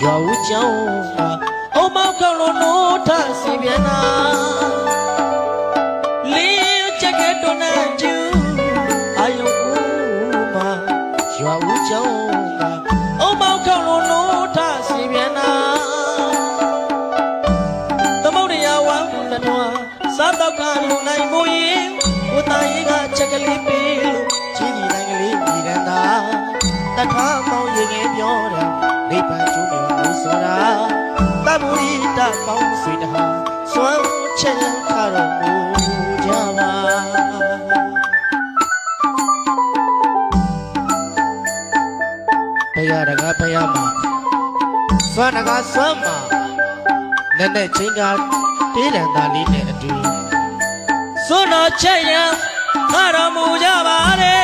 ရွာဦးကျောင်းကအုံမောက်ခေါလုံးနိုးထစီပြန်နာလေးချက်ကတော်နာကျူအာယုံဦးမှာရွာဦးကျောင်းကအုံမောက်ခေါလုံးနိုးထစီပြန်နာသမုဒ္ဒရာဝမ်းတထွားစားတော့ကလူနိုင်မိုးရင်ကိုသားရေးကချက်ကလေးပေးလို့ချင်းဒီနိုင်ကလေးညီရန်သာတထားမောင်ရင်ငယ်ပြောတာနိဗ္ဗာန်ကျိုးမြေလို့ဆိုတာတမူရိတပေါင်းဆွေတဟာစွမ်းချက်ခါတော်မူကြပါဘုရားတကားဘုရားမှာစွမ်းတကားစွမ်းမှာနဲ့ချင်းကတေးတန်သားလေးနဲ့အတူစွန်းတော်ချက်ရန်ခါတော်မူကြပါလေ